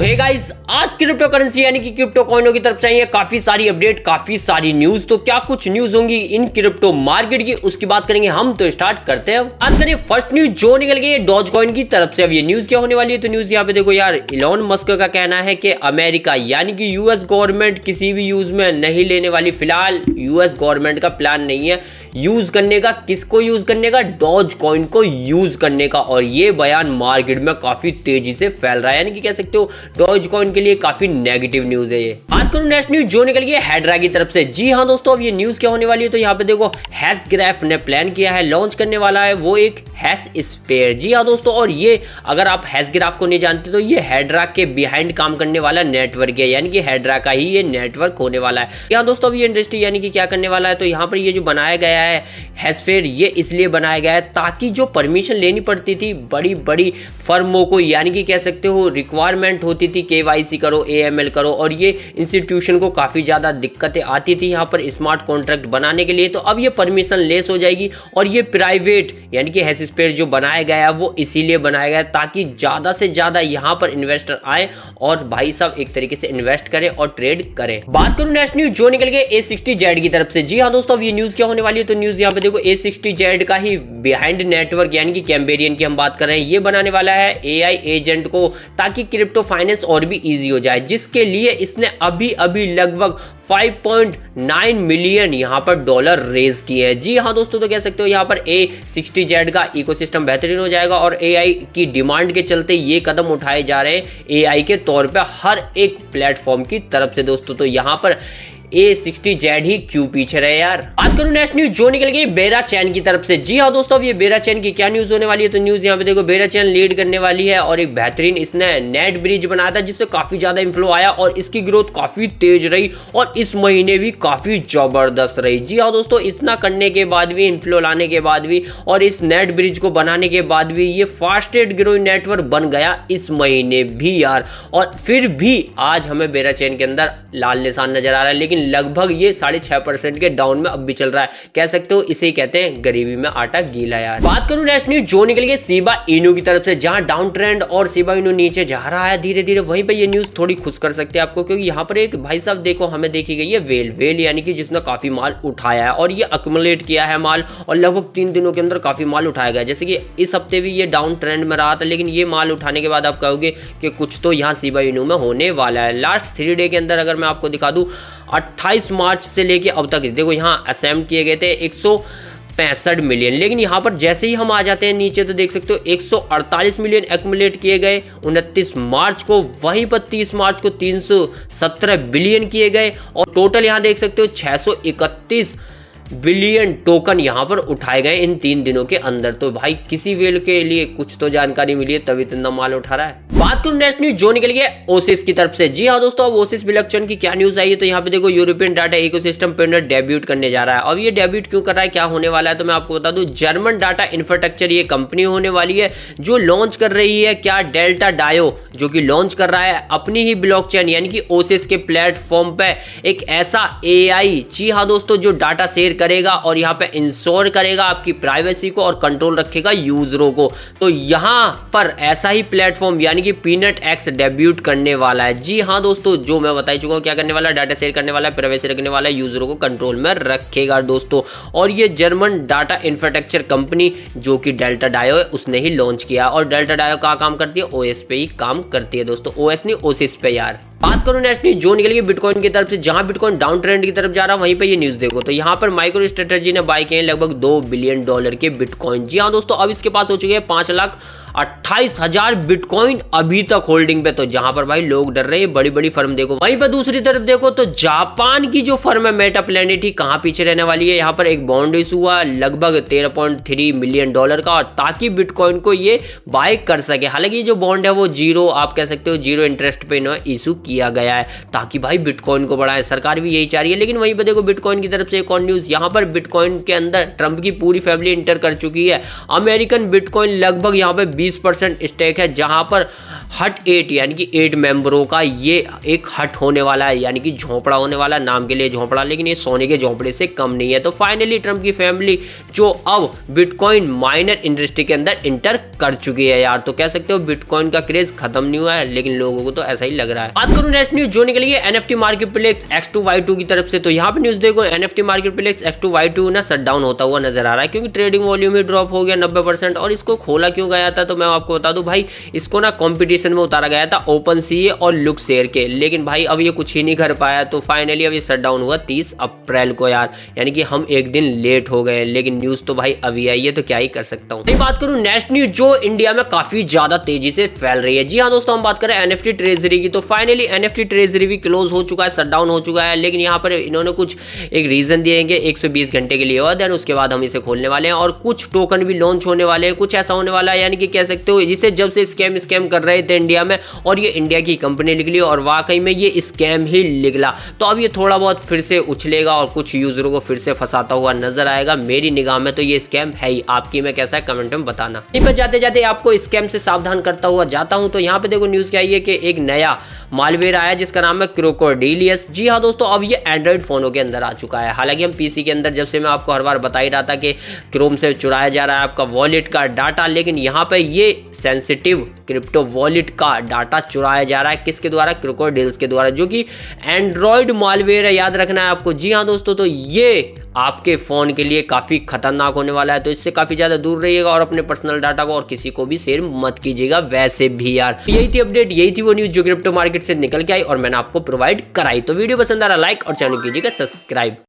Hey guys, आज crypto currency यानी कि क्रिप्टो कॉइनों की तरफ चाहिए काफी सारी अपडेट, काफी सारी न्यूज। तो क्या कुछ न्यूज होंगी इन क्रिप्टो मार्केट की, उसकी बात करेंगे हम। तो स्टार्ट करते हैं। आज करें फर्स्ट न्यूज जो निकल गई है डॉज कॉइन की तरफ से। अब ये न्यूज क्या होने वाली है, तो न्यूज यहाँ पे देखो यार, इलॉन मस्क का कहना है कि अमेरिका यानी कि यूएस गवर्नमेंट किसी भी यूज में नहीं लेने वाली। फिलहाल यूएस गवर्नमेंट का प्लान नहीं है यूज करने का। किसको यूज करने का? डॉज कॉइन को यूज करने का। और ये बयान मार्केट में काफी तेजी से फैल रहा है, यानी कि कह सकते हो डॉज कॉइन के लिए काफी नेगेटिव न्यूज है ये। आज करो नेक्स्ट न्यूज जो निकल गई है हेड्रा की तरफ से। जी हाँ दोस्तों, अब ये न्यूज क्या होने वाली है, तो यहाँ पे देखो हैश ग्राफ ने प्लान किया है, लॉन्च करने वाला है वो एक हैश स्पेयर। जी हाँ दोस्तों, और ये अगर आप हैश ग्राफ को नहीं जानते तो ये हेड्रा के बिहाइंड काम करने वाला नेटवर्क है, यानी कि हेड्रा का ही ये नेटवर्क होने वाला है। यहाँ दोस्तों अब ये इंडस्ट्री यानी कि क्या करने वाला है, तो यहाँ पर ये जो बनाया गया है हैशफेयर, ये इसलिए बनाया गया है ताकि जो परमिशन लेनी पड़ती थी बड़ी बड़ी फर्मों को, यानी कि कह सकते हो रिक्वायरमेंट होती थी केवाईसी करो, एएमएल करो, और ये इंस्टीट्यूशन को काफ़ी ज़्यादा दिक्कतें आती थी यहाँ पर स्मार्ट कॉन्ट्रैक्ट बनाने के लिए। तो अब ये परमिशन लेस हो जाएगी और ये प्राइवेट यानी कि हैशस्पेयर जो बनाया गया है वो इसीलिए बनाया गया है ताकि ज़्यादा से ज़्यादा यहाँ पर इन्वेस्टर आए और भाई साहब एक तरीके से इन्वेस्ट करें और ट्रेड करें। बात करूँ नेक्स्ट न्यूज जो निकल गई A60Z की तरफ से। जी हाँ दोस्तों, अब ये न्यूज़ क्या होने वाली है, तो न्यूज़ यहाँ पे देखो A60Z का ही बिहाइंड नेटवर्क यानी कि कैम्बेरियन की हम बात कर रहे हैं, ये बनाने वाला है एआई एजेंट को ताकि क्रिप्टो फाइनेंस और भी इजी हो जाए, जिसके लिए इसने अभी लगभग 5.9 मिलियन यहाँ पर डॉलर रेज किए हैं। जी हाँ दोस्तों, तो कह सकते हो यहाँ पर A60Z का इकोसिस्टम बेहतरीन हो जाएगा और एआई की डिमांड के चलते ये कदम उठाए जा रहे हैं एआई के तौर पे हर एक प्लेटफॉर्म की तरफ से दोस्तों। तो यहाँ पर A60Z ही क्यों पीछे रहे यार। आज करूँ नेक्स्ट न्यूज जो निकल गई बेरा चैन की तरफ से। जी हाँ दोस्तों, अब ये बेरा चैन की क्या न्यूज होने वाली है, तो न्यूज यहाँ पे देखो बेरा चैन लीड करने वाली है और एक बेहतरीन इसने नेट ब्रिज बनाया था जिससे काफी ज्यादा इन्फ्लो आया और इसकी ग्रोथ काफी तेज रही और इस महीने भी काफी जबरदस्त रही। जी हाँ दोस्तों, इतना करने के बाद भी, इन्फ्लो लाने के बाद भी और इस नेट ब्रिज को बनाने के बाद भी ये फास्टेस्ट ग्रोइंग नेटवर्क बन गया इस महीने भी यार। और फिर भी आज हमें बेरा चैन के अंदर लाल निशान नजर आ रहा है, लेकिन लगभग ये 6.5% के डाउन में अब भी चल रहा है। कह सकते हो इसे ही कहते हैं गरीबी में आटा गीला यार। बात करूं नेक्स्ट न्यूज जो निकल गई शिबा इनू की तरफ से, जहां डाउन ट्रेंड और शिबा इनू नीचे जा रहा है धीरे धीरे। वहीं पे ये न्यूज थोड़ी खुश कर सकते हैं आपको, क्योंकि यहाँ पर एक भाई साहब देखो हमें देखी गई है वेल यानी कि जिसने काफी माल उठाया है और ये अक्यूमुलेट किया है माल और लगभग 3 दिनों के अंदर काफी माल उठाया गया। जैसे कि इस हफ्ते भी ये डाउन ट्रेंड में रहा था, लेकिन ये माल उठाने के बाद आप कहोगे कि कुछ तो यहाँ शिबा इनू में होने वाला है। लास्ट 3 डे के अंदर अगर मैं आपको दिखा दूं 28 मार्च से लेके अब तक देखो यहाँ असेम्प्ट किए गए थे 165 मिलियन, लेकिन यहाँ पर जैसे ही हम आ जाते हैं नीचे तो देख सकते हो 148 मिलियन एक्यूमुलेट किए गए 29 मार्च को। वहीं पर 30 मार्च को 317 बिलियन किए गए और टोटल यहाँ देख सकते हो 631 बिलियन टोकन यहाँ पर उठाए गए इन 3 दिनों के अंदर। तो भाई किसी वेल के लिए कुछ तो जानकारी मिली है तभी इतना माल उठा रहा है। बात करूं नेक्स्ट न्यूज जो निकल गया ओसिस की तरफ से। जी हाँ दोस्तों, अब ओसिस ब्लॉकचेन की क्या न्यूज आई है, तो यहाँ पे देखो यूरोपियन डाटा इकोसिस्टम पेंडर डेब्यूट करने जा रहा है। अब ये डेब्यूट क्यों कर रहा है, क्या होने वाला है, तो मैं आपको बता दूं जर्मन डाटा इंफ्रास्ट्रक्चर ये कंपनी होने वाली है जो लॉन्च कर रही है क्या डेल्टा डायो, जो कि लॉन्च कर रहा है अपनी ही ब्लॉकचेन यानी कि ओसिस के प्लेटफॉर्म पे एक ऐसा एआई। जी हाँ दोस्तों, जो डाटा शेयर करेगा और यहाँ पे इंश्योर करेगा आपकी प्राइवेसी को और कंट्रोल रखेगा यूजरों को। तो यहाँ पर ऐसा ही प्लेटफॉर्म यानी कि पीनट एक्स डेब्यूट करने वाला है। जी हाँ दोस्तों, जो मैं बता चुका हूँ क्या करने वाला है, डाटा शेयर करने वाला है, प्राइवेसी रखने वाला है, यूजरों को कंट्रोल में रखेगा दोस्तों। और ये जर्मन डाटा इंफ्रास्ट्रक्चर कंपनी जो कि डेल्टा डायो है उसने ही लॉन्च किया। और डेल्टा डायो कहाँ काम करती है, ओएस पे ही काम करती है दोस्तों, ओएस नहीं ओसिस पे यार। बात करूं नेक्स्ट न्यूज जो निकल गई बिटकॉइन की तरफ से, जहां बिटकॉइन डाउन ट्रेंड की तरफ जा रहा है वहीं पे ये न्यूज देखो। तो यहां पर माइक्रो स्ट्रेटजी ने बाय किए लगभग $2 बिलियन के बिटकॉइन। जी हां दोस्तों, अब इसके पास हो चुके हैं 5,28,000 बिटकॉइन अभी तक होल्डिंग पे। तो जहां पर भाई लोग डर रहे हैं बड़ी बड़ी फर्म देखो। वहीं पर दूसरी तरफ देखो तो जापान की जो फर्म है मेटा प्लेनेटी कहां पीछे रहने वाली है। यहाँ पर एक बॉन्ड इशू हुआ लगभग $13.3 मिलियन का, ताकि बिटकॉइन को ये बाय कर सके। हालांकि जो बॉन्ड है वो जीरो, आप कह सकते हो जीरो इंटरेस्ट पे इशू किया गया है ताकि भाई बिटकॉइन को बढ़ाए। सरकार भी यही चाह रही है। लेकिन वहीं पर देखो बिटकॉइन की तरफ से एक और न्यूज, यहाँ पर बिटकॉइन के अंदर ट्रंप की पूरी फैमिली इंटर कर चुकी है। अमेरिकन बिटकॉइन लगभग यहाँ पे 20% स्टेक है, जहां पर हट 8 यानी कि 8 मेंबरों का ये एक हट होने वाला है, यानी कि झोंपड़ा होने वाला, नाम के लिए झोंपड़ा, लेकिन ये सोने के झोंपड़े से कम नहीं है। तो फाइनली ट्रम्प की फैमिली जो अब बिटकॉइन माइनर इंडस्ट्री के अंदर इंटर कर चुकी है यार। तो कह सकते हो बिटकॉइन का क्रेज खत्म नहीं हुआ है, लेकिन लोगों को तो ऐसा ही लग रहा है। बात करूं नेक्स्ट न्यूज जो निकली है NFT मार्केट प्लेस X2Y2 की तरफ से। तो यहाँ पे न्यूज देखो, NFT मार्केट प्लेस X2Y2 ना शट डाउन होता हुआ नजर आ रहा है, क्योंकि ट्रेडिंग वॉल्यूम ही ड्रॉप हो गया 90%। और इसको खोला क्यों गया था, तो मैं आपको बता दूं भाई, इसको ना कंपटीशन में उतारा गया था OpenSea और लुक्सेयर के, लेकिन भाई अब ये कुछ ही नहीं कर पाया। तो फाइनली अब ये शट डाउन हुआ 30 अप्रैल को यार, यानी कि हम एक दिन लेट हो गए, लेकिन न्यूज तो भाई अभी आई है, तो क्या ही कर सकता हूँ। बात करूं नेक्स्ट न्यूज जो इंडिया में काफी ज्यादा तेजी से फैल रही है। जी हाँ दोस्तों, हम बात करें NFT ट्रेजरी की। तो फाइनली NFT ट्रेजरी भी क्लोज हो चुका है, शट डाउन हो चुका है, लेकिन यहाँ पर इन्होंने कुछ एक रीजन दिएंगे 120 घंटे के लिए, और देन उसके बाद हम इसे खोलने वाले हैं और कुछ टोकन भी लॉन्च होने वाले हैं। कुछ ऐसा होने वाला है, यानी कि कह सकते हो जिसे जब से स्कैम कर रहे थे इंडिया में, और ये इंडिया की कंपनी निकली और वाकई में ये स्कैम ही निकला। तो अब ये थोड़ा बहुत फिर से उछलेगा और कुछ यूजरों को फिर से फंसाता हुआ नजर आएगा। मेरी निगाह में तो ये स्कैम है ही, आपकी में कैसा है कमेंट में बताना। इन पर जाते जाते आपको स्कैम से सावधान करता हुआ जाता हूं। तो यहाँ पे देखो न्यूज क्या है कि एक नया मालवेयर आया जिसका नाम है क्रोकोडिलियस। जी हाँ दोस्तों, अब ये एंड्रॉइड फोनों के अंदर आ चुका है। हालांकि हम पीसी के अंदर जब से मैं आपको हर बार बता ही रहा था कि क्रोम से चुराया जा रहा है आपका वॉलेट का डाटा, लेकिन यहाँ पे ये सेंसिटिव क्रिप्टो वॉलेट का डाटा चुराया जा रहा है। किसके द्वारा? क्रोकोडिल्स के द्वारा, जो कि एंड्रॉइड मालवेयर है, याद रखना है आपको। जी हाँ दोस्तों, तो ये आपके फ़ोन के लिए काफ़ी खतरनाक होने वाला है, तो इससे काफ़ी ज़्यादा दूर रहिएगा और अपने पर्सनल डाटा को और किसी को भी शेयर मत कीजिएगा। वैसे भी यार यही थी अपडेट, यही थी वो न्यूज़ जो क्रिप्टो मार्केट से निकल के आई और मैंने आपको प्रोवाइड कराई। तो वीडियो पसंद आ रहा लाइक और चैनल कीजिएगा सब्सक्राइब।